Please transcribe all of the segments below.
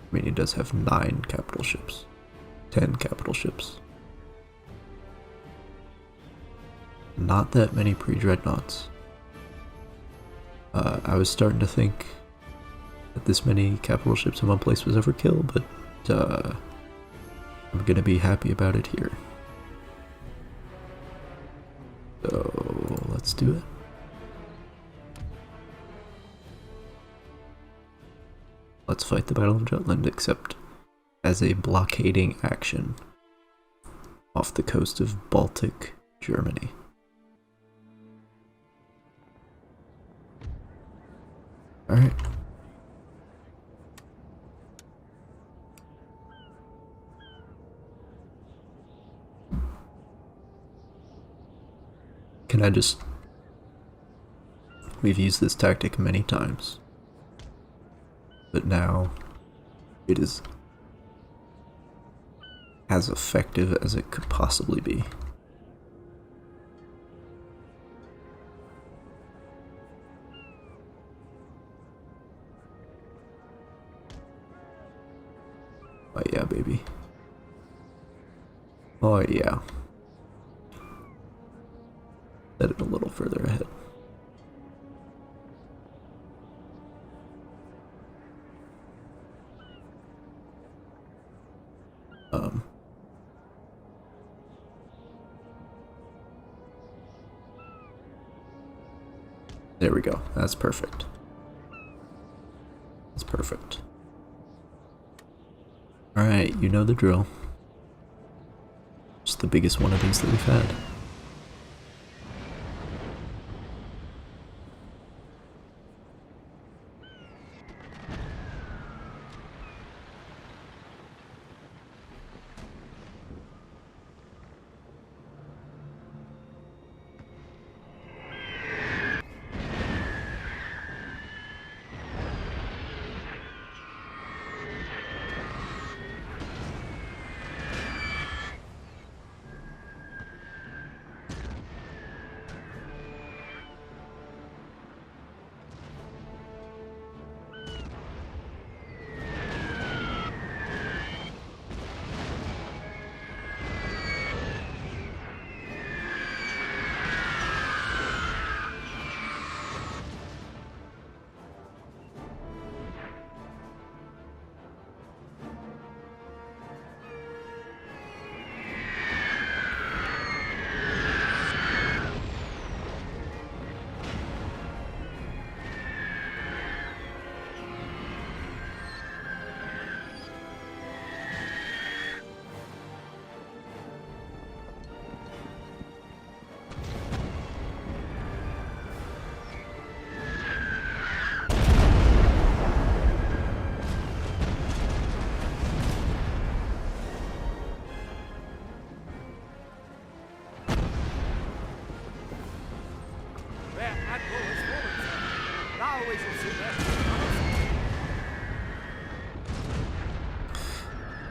I mean, he does have 9 capital ships. 10 capital ships. Not that many pre-dreadnoughts. I was starting to think that this many capital ships in one place was overkill, but I'm gonna be happy about it here. So let's do it. Let's fight the Battle of Jutland, except as a blockading action off the coast of Baltic, Germany. Alright. Can I just... We've used this tactic many times, but now it is as effective as it could possibly be. Oh yeah, baby. Oh yeah. Set it a little further ahead. There we go. That's perfect. That's perfect. Alright, you know the drill. Just the biggest one of these that we've had.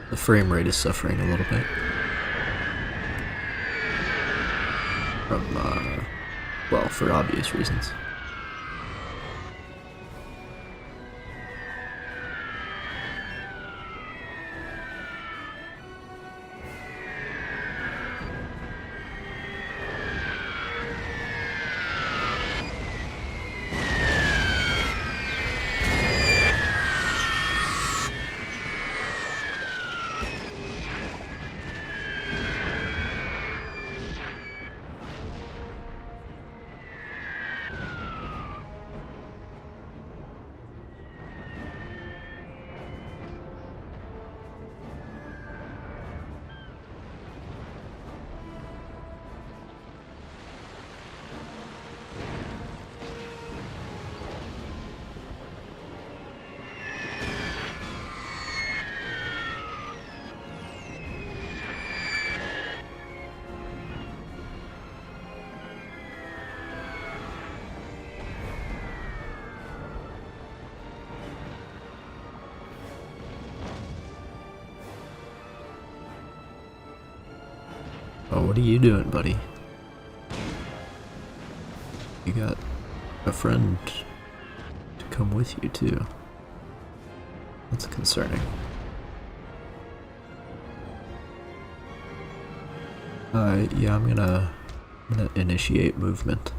The frame rate is suffering a little bit from, well, for obvious reasons. Oh, what are you doing, buddy? You got a friend to come with you, too. That's concerning. Yeah, I'm gonna initiate movement.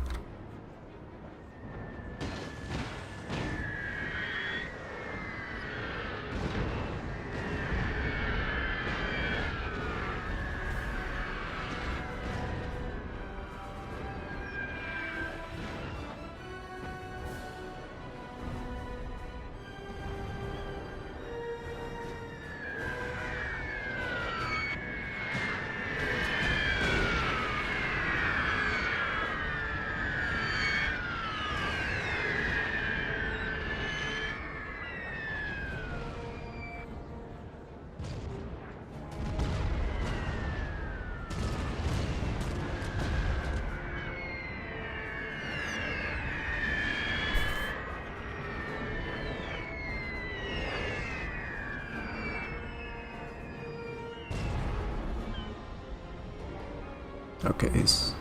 Okay, he's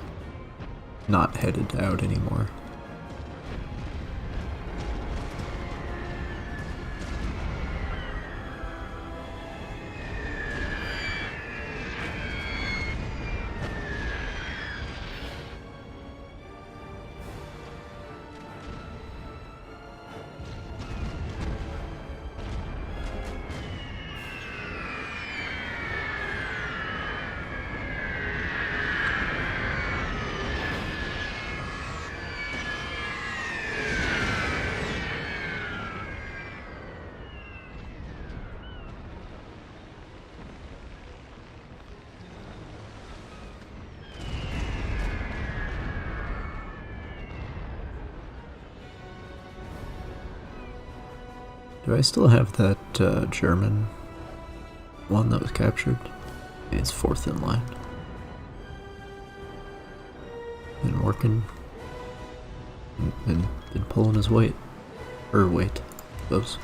not headed out anymore. Do I still have that German one that was captured? It's fourth in line. Been working and been pulling his weight. Her weight, I suppose.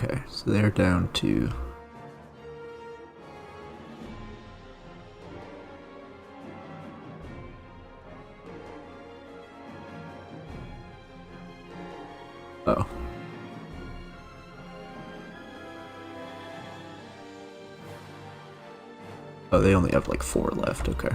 Okay, so they're down to oh. Oh, they only have like 4 left, okay.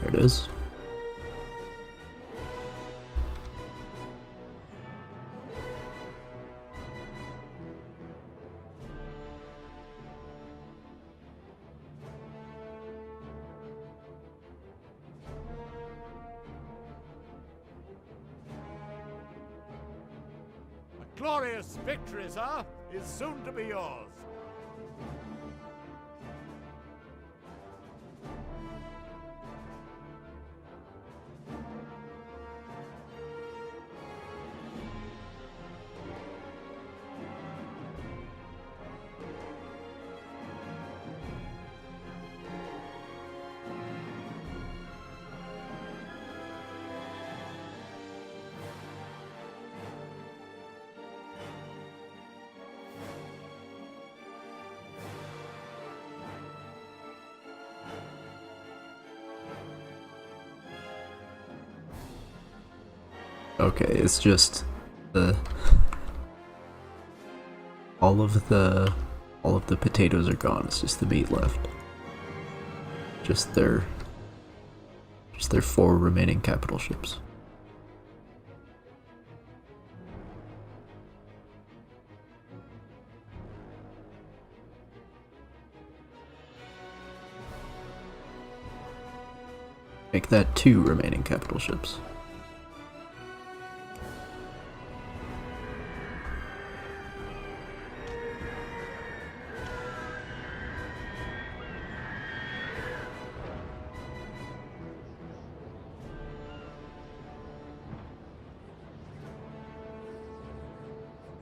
There it is. A glorious victory, sir, is soon to be yours. Okay, it's just the all of the potatoes are gone. It's just the meat left. Just their 4 remaining capital ships. Make that 2 remaining capital ships.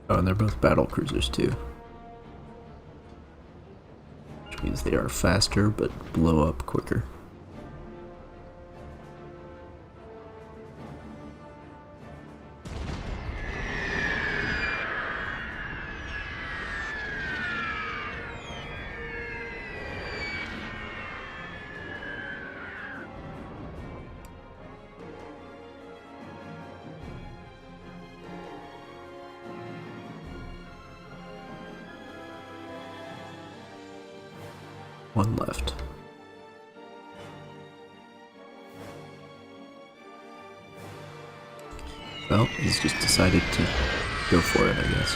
Oh, and they're both battle cruisers too. Which means they are faster but blow up quicker. One left. Well, he's just decided to go for it, I guess.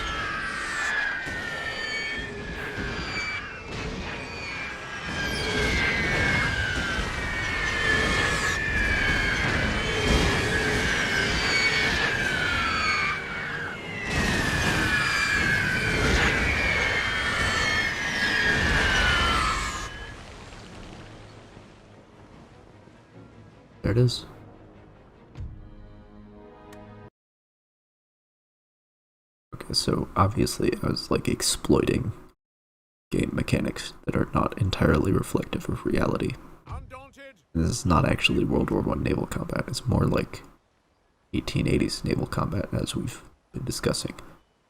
There it is. Okay, so obviously I was like exploiting game mechanics that are not entirely reflective of reality. This is not actually World War I naval combat, it's more like 1880s naval combat as we've been discussing.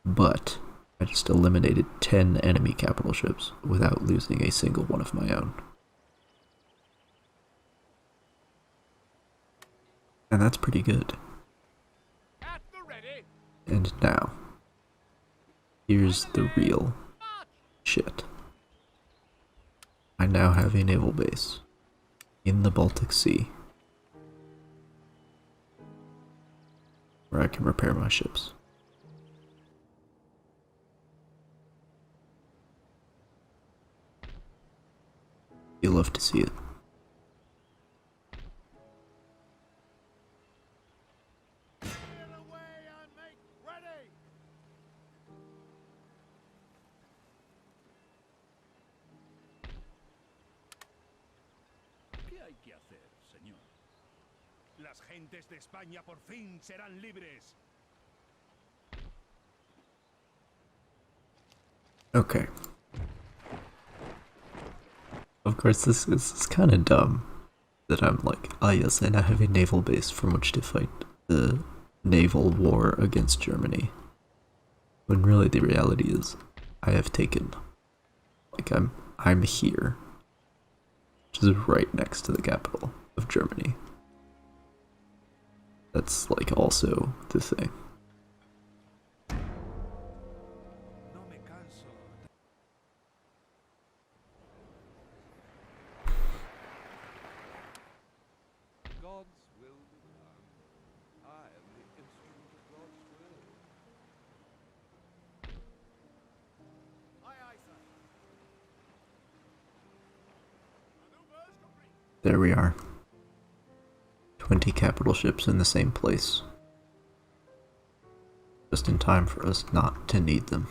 But I just eliminated 10 enemy capital ships without losing a single one of my own. And that's pretty good. And now, here's the real shit. I now have a naval base in the Baltic Sea where I can repair my ships. You'll love to see it. Las gentes de España por fin serán libres. Okay. Of course, this is kind of dumb that I'm like, ah yes, and I have a naval base from which to fight the naval war against Germany. When really the reality is, I have taken, like I'm here, which is right next to the capital of Germany. That's like also the thing. God's will be done. I am the instrument of God's will. Aye, aye, sir. Maneuvers complete. There we are. 20 capital ships in the same place. Just in time for us not to need them.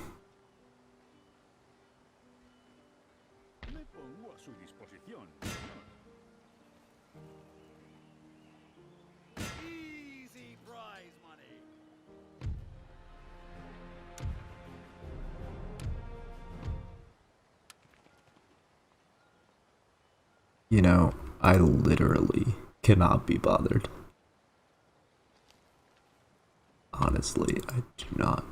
Me pongo a su disposición, señor. Easy prize money. You know, I literally cannot be bothered. Honestly, I do not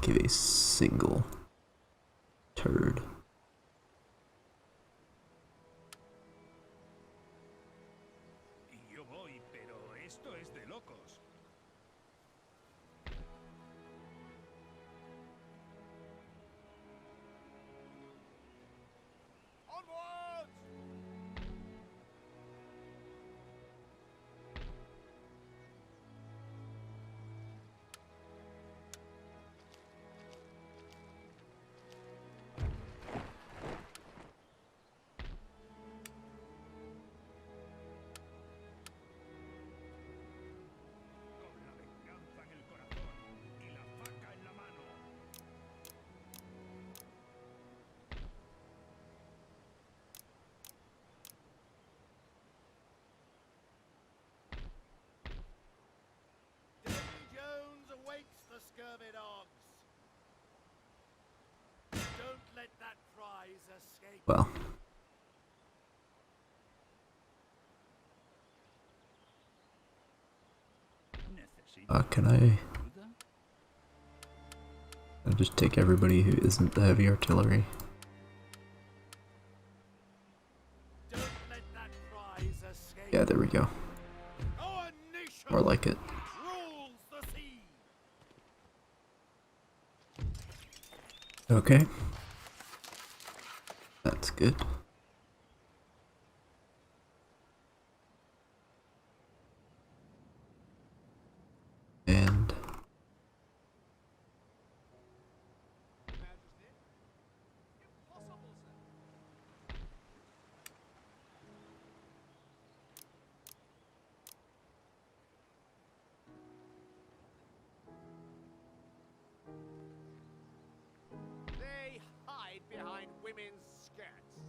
give a single turd. Y yo voy, pero esto es de locos. Onwards! Well, can I just take everybody who isn't the heavy artillery? Yeah, there we go. More like it. Okay. That's good. And They hide behind women's skirts.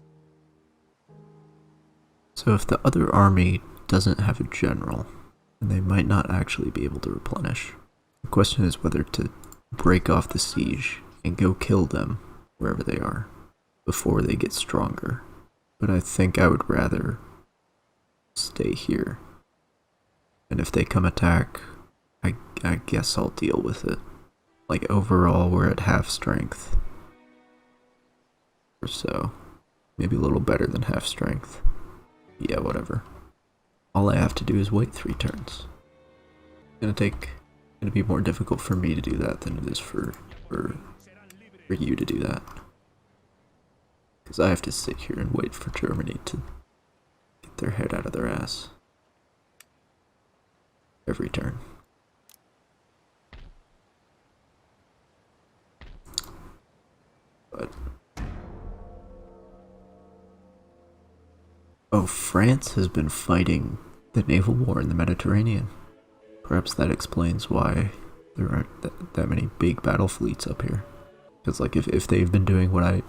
so if the other army doesn't have a general, then they might not actually be able to replenish. The question is whether to break off the siege and go kill them wherever they are before they get stronger. But I think I would rather stay here. And if they come attack, I guess I'll deal with it. Like overall, we're at half strength. Or so. Maybe a little better than half strength. Yeah, whatever. All I have to do is wait 3 turns. It's gonna be more difficult for me to do that than it is for you to do that. Because I have to sit here and wait for Germany to get their head out of their ass. Every turn. But oh, France has been fighting the naval war in the Mediterranean. Perhaps that explains why there aren't that many big battle fleets up here. Because like if they've been doing what I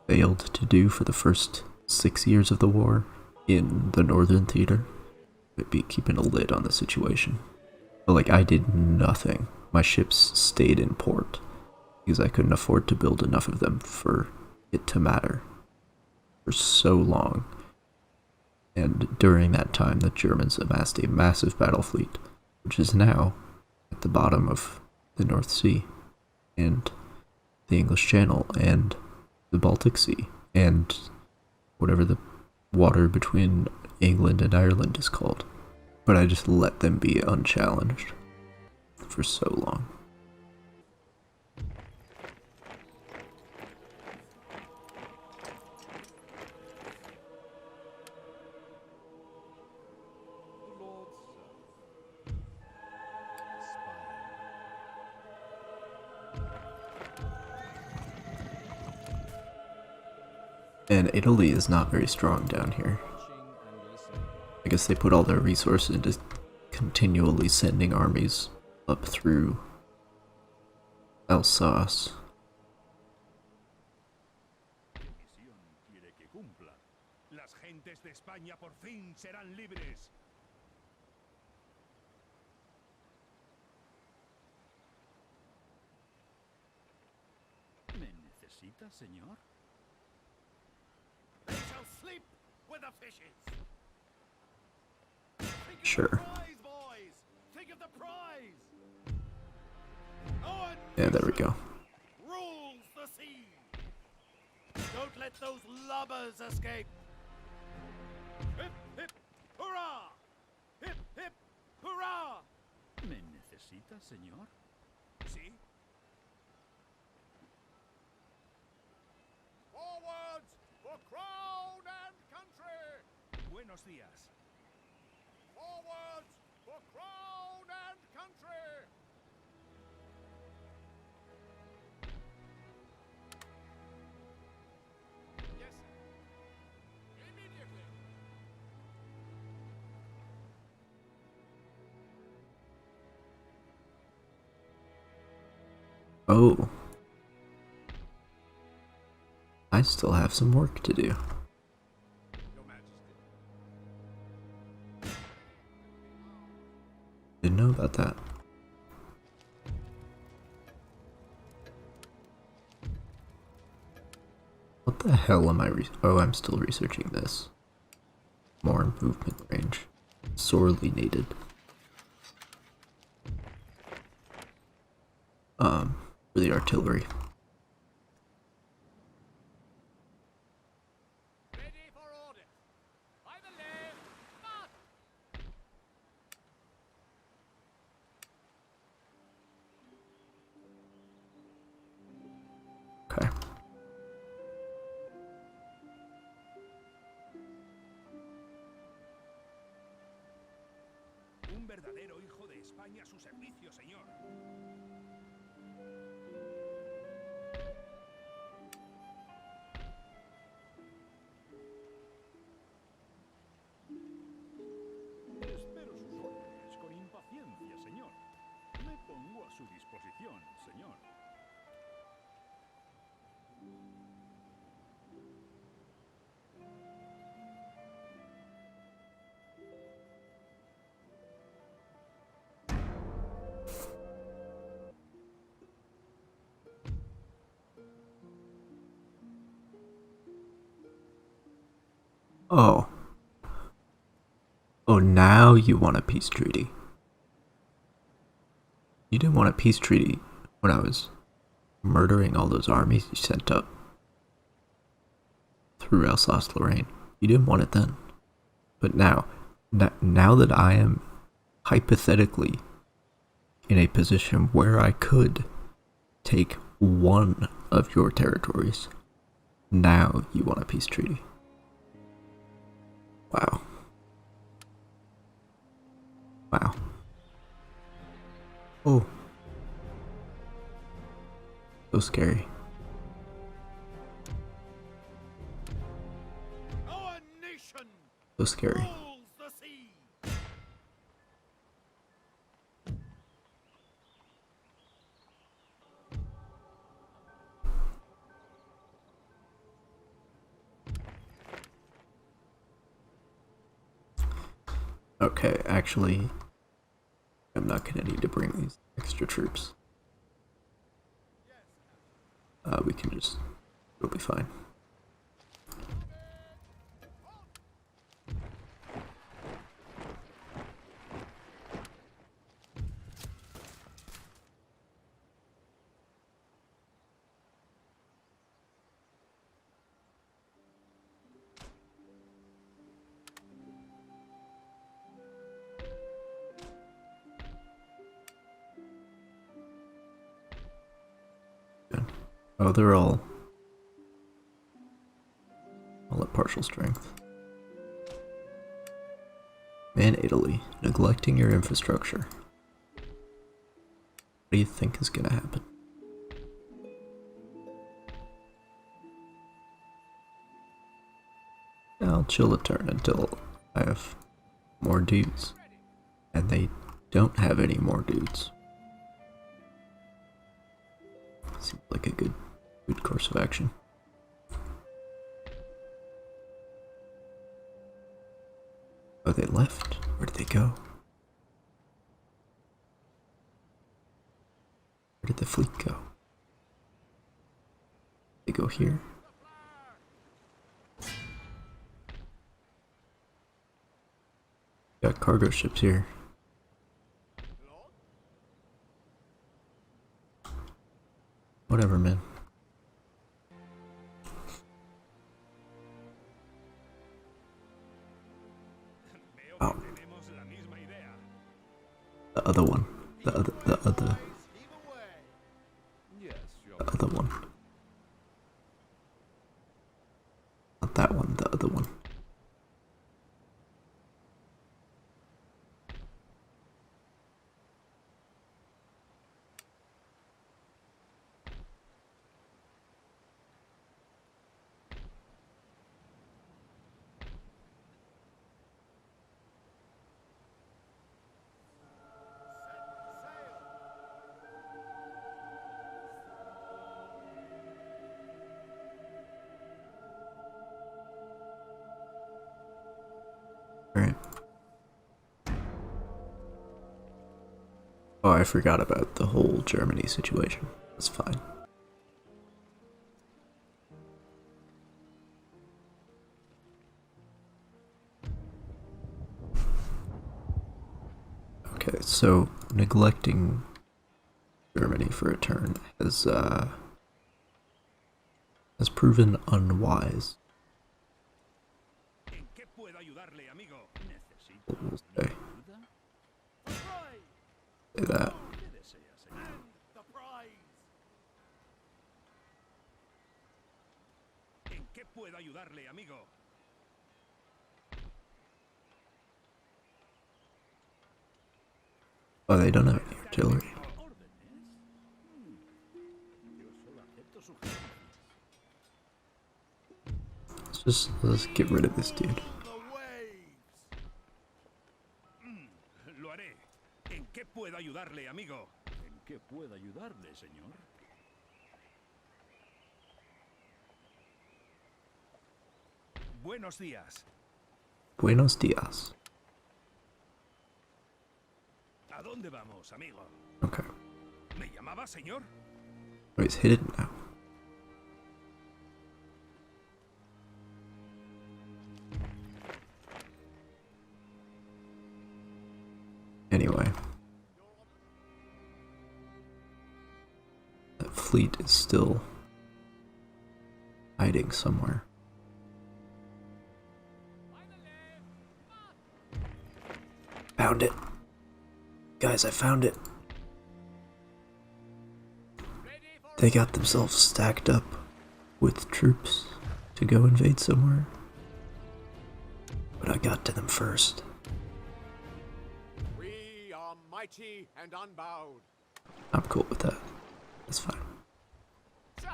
failed to do for the first 6 years of the war in the Northern Theater, it'd be keeping a lid on the situation. But like I did nothing. My ships stayed in port because I couldn't afford to build enough of them for it to matter for so long. And during that time, the Germans amassed a massive battle fleet, which is now at the bottom of the North Sea, and the English Channel, and the Baltic Sea, and whatever the water between England and Ireland is called. But I just let them be unchallenged for so long. The Lord's And Italy is not very strong down here. I guess they put all their resources into continually sending armies up through Alsace. misión quiere que cumpla. Las gentes de España por fin serán libres. ¿Me necesita, señor? They shall sleep with the fishes. Think of Sure. the prize, boys. Think of the prize. Our Yeah, there we go. rules the sea. Don't let those lubbers escape. Hip, hip, hurrah! Hip, hip, hurrah! ¿Me necesita, señor? Sí. Forwards for crown and country! Buenos días. Forwards for crown and country! Yes, sir. Immediately. Oh. I still have some work to do. Your Majesty. Didn't know about that. What the hell am I oh, I'm still researching this. More movement range. Sorely needed. For the artillery. Ready for orders. By the left, march! Okay. Un verdadero hijo de España a su servicio, señor. Espero sus órdenes con impaciencia, señor. Me pongo a su disposición, señor. Oh. Oh, now you want a peace treaty. You didn't want a peace treaty when I was murdering all those armies you sent up through Alsace-Lorraine. You didn't want it then. But now that I am hypothetically in a position where I could take one of your territories, now you want a peace treaty. Wow. Wow. Oh. So scary. Our nation So scary. rules the sea. Okay, actually, I'm not gonna need to bring these extra troops. We can just, it'll be fine. Oh, they're all at partial strength. Man, Italy, neglecting your infrastructure. What do you think is gonna happen? I'll chill a turn until I have more dudes. And they don't have any more dudes. Seems like a good course of action. Oh, they left? Where did they go? Where did the fleet go? They go here? Got cargo ships here. Whatever, man. Oh. The other one. The other one. Not that one, the other one. Alright. Oh, I forgot about the whole Germany situation. That's fine. Okay, so neglecting Germany for a turn has proven unwise. ¿En qué puedo ayudarle, amigo? ¿Necesita We'll say ayuda? that. ¿Qué desea, señor? ¿En qué puedo ayudarle, amigo? Oh, they don't have any artillery. ¿Órdenes? Yo solo acepto sugerencias. Let's get rid of this dude. Lo haré. ¿En qué puedo ayudarle, amigo? ¿En qué puedo ayudarle, señor? Buenos días. Buenos dias. ¿A dónde vamos, amigo? Okay. ¿Me llamaba, señor? Oh, he's hidden now. Anyway. That fleet is still hiding somewhere. Found it. Guys, I found it. They got themselves stacked up with troops to go invade somewhere. But I got to them first. We are mighty and unbowed. I'm cool with that. That's fine. Sir!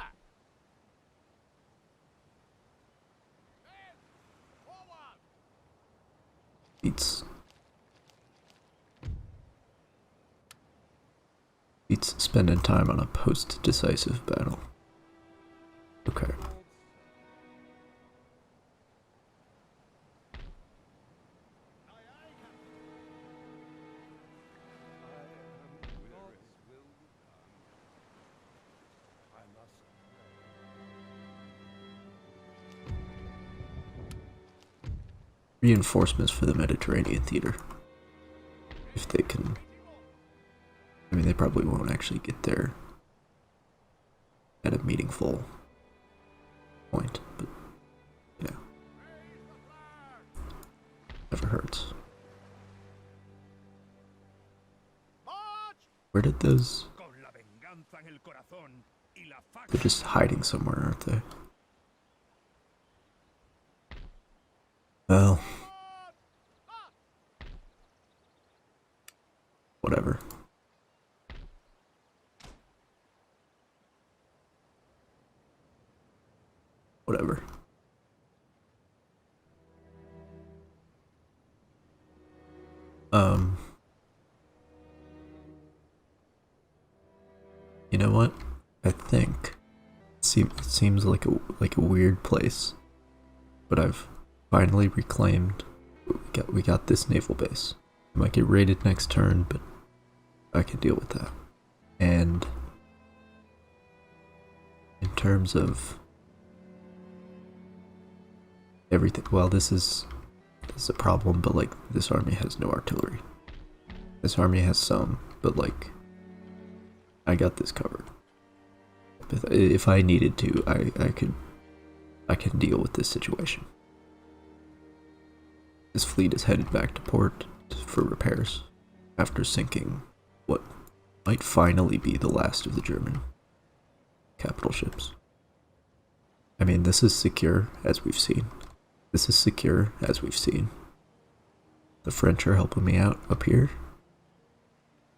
Men! Forward! Beats spending time on a post-decisive battle. Okay. Reinforcements for the Mediterranean theater. If they can. I mean, they probably won't actually get there at a meaningful point, but yeah. Never hurts. March! Where did those. Con la venganza en el corazón y la They're just hiding somewhere, aren't they? Well. Whatever. Whatever. You know what? I think it seems like a weird place, but I've finally reclaimed. We got this naval base. It might get raided next turn, but I can deal with that. And in terms of everything, well, this is a problem, but like this army has no artillery. This army has some, but like I got this covered. If I needed to, I can deal with this situation. This fleet is headed back to port for repairs after sinking what might finally be the last of the German capital ships. I mean, this is secure, as we've seen. This is secure, as we've seen. The French are helping me out up here.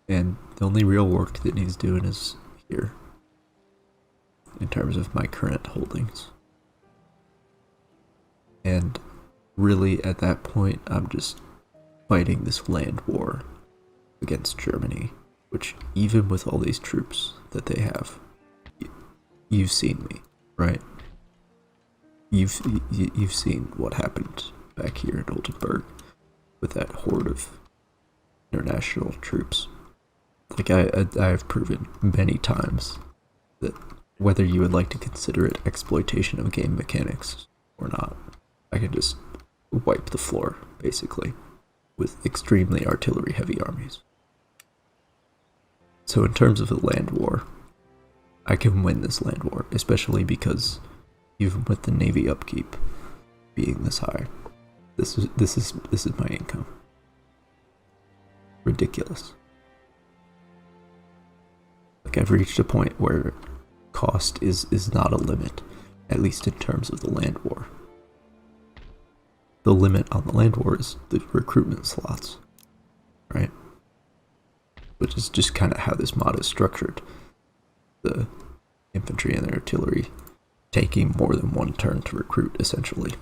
And the only real work that needs doing is here. In terms of my current holdings. And really, at that point, I'm just fighting this land war against Germany, which even with all these troops that they have, you've seen me, right? You've seen what happened back here at Oldenburg with that horde of international troops. Like I've proven many times that whether you would like to consider it exploitation of game mechanics or not, I can just wipe the floor, basically, with extremely artillery-heavy armies. So in terms of the land war, I can win this land war, especially because even with the navy upkeep being this high, this is my income. Ridiculous. Like, I've reached a point where cost is not a limit, at least in terms of the land war. The limit on the land war is the recruitment slots, right? Which is just kind of how this mod is structured. The infantry and the artillery taking more than one turn to recruit, essentially.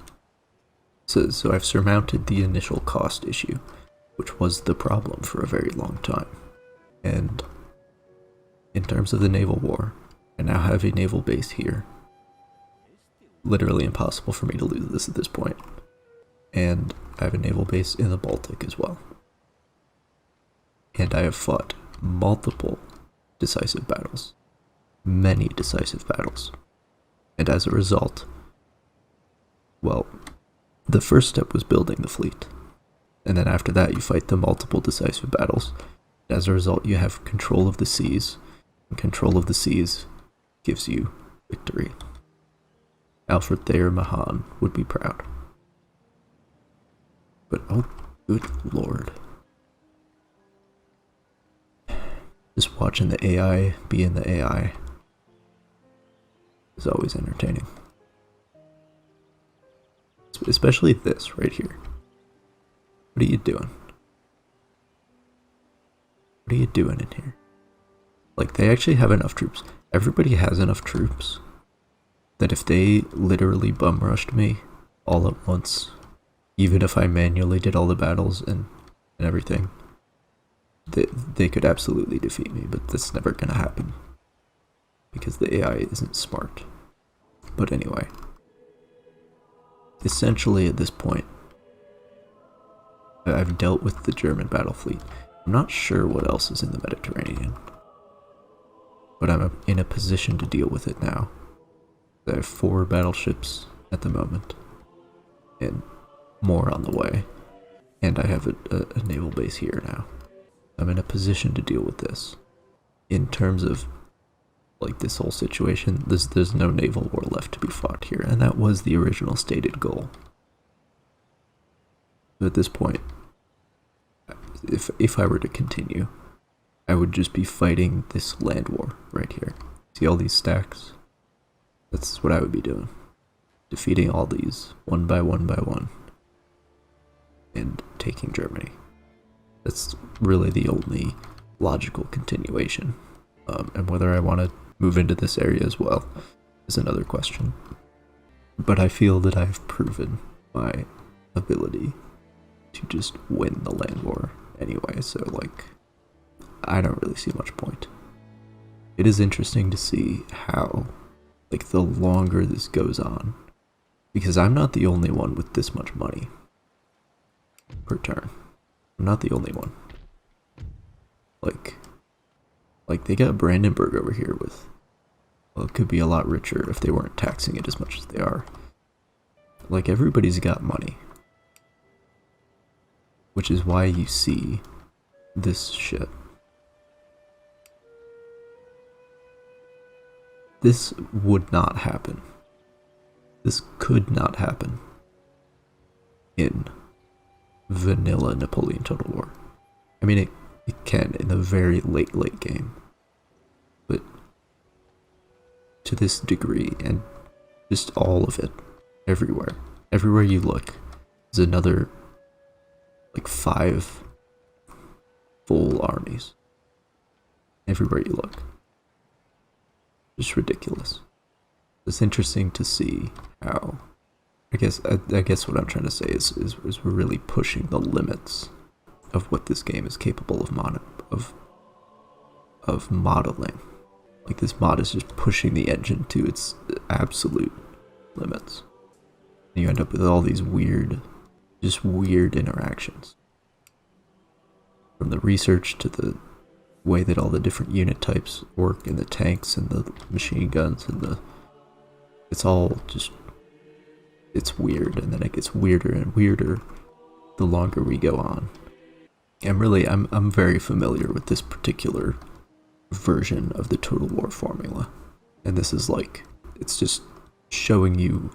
So I've surmounted the initial cost issue, which was the problem for a very long time. And in terms of the naval war, I now have a naval base here. Literally impossible for me to lose this at this point. And I have a naval base in the Baltic as well. And I have fought multiple decisive battles. Many decisive battles. And as a result, well, the first step was building the fleet. And then after that, you fight the multiple decisive battles. As a result, you have control of the seas. And control of the seas gives you victory. Alfred Thayer Mahan would be proud. But oh, good lord. Just watching the AI being the AI is always entertaining. Especially this right here. What are you doing? What are you doing in here? Like, they actually have enough troops. Everybody has enough troops that if they literally bum rushed me all at once, even if I manually did all the battles and everything, they could absolutely defeat me, but that's never gonna happen because the AI isn't smart. But anyway, essentially at this point, I've dealt with the German battle fleet. I'm not sure what else is in the Mediterranean, but I'm in a position to deal with it now. I have 4 battleships at the moment, and more on the way, and I have a naval base here now. I'm in a position to deal with this. In terms of, like, this whole situation, there's no naval war left to be fought here, and that was the original stated goal. But at this point, if I were to continue, I would just be fighting this land war right here. See all these stacks? That's what I would be doing. Defeating all these, one by one by one, and taking Germany. That's really the only logical continuation. And whether I want to move into this area as well is another question. But I feel that I've proven my ability to just win the land war anyway, so, like, I don't really see much point. It is interesting to see how, like, the longer this goes on, because I'm not the only one with this much money per turn. I'm not the only one. Like they got Brandenburg over here with, well, it could be a lot richer if they weren't taxing it as much as they are. Like, everybody's got money, which is why you see this shit. This would not happen. This could not happen in vanilla Napoleon Total War. I mean, it can in the very late game, but to this degree, and just all of it, everywhere you look, is another, like, 5 full armies. Everywhere you look. Just ridiculous. It's interesting to see how, I guess what I'm trying to say is we're really pushing the limits of what this game is capable of modeling. Like, this mod is just pushing the engine to its absolute limits. And you end up with all these weird interactions. From the research to the way that all the different unit types work, and the tanks and the machine guns and it's all just, it's weird, and then it gets weirder and weirder the longer we go on. And really, I'm very familiar with this particular version of the Total War formula. And this is like, it's just showing you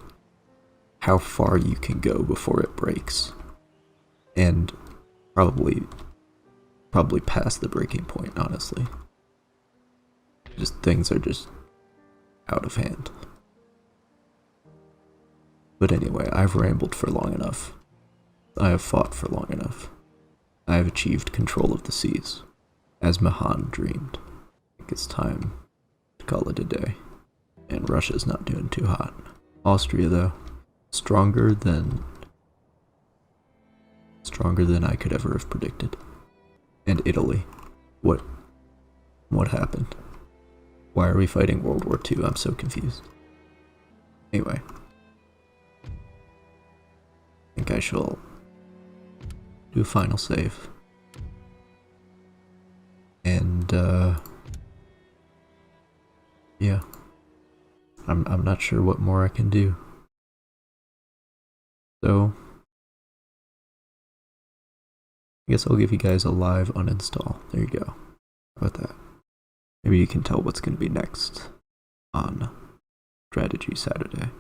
how far you can go before it breaks. And probably past the breaking point, honestly. Just things are just out of hand. But anyway, I've rambled for long enough. I have fought for long enough. I have achieved control of the seas, as Mahan dreamed. I think it's time to call it a day. And Russia's not doing too hot. Austria, though, stronger than I could ever have predicted. And Italy. What happened? Why are we fighting World War II? I'm so confused. Anyway. I think I shall do a final save. And, yeah. I'm not sure what more I can do. So, I guess I'll give you guys a live uninstall. There you go. How about that? Maybe you can tell what's going to be next on Strategy Saturday.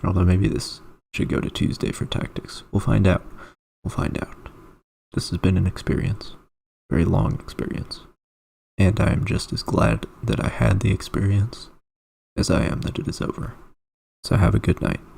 Although maybe this should go to Tuesday for Tactics. We'll find out. We'll find out. This has been an experience. Very long experience. And I am just as glad that I had the experience as I am that it is over. So have a good night.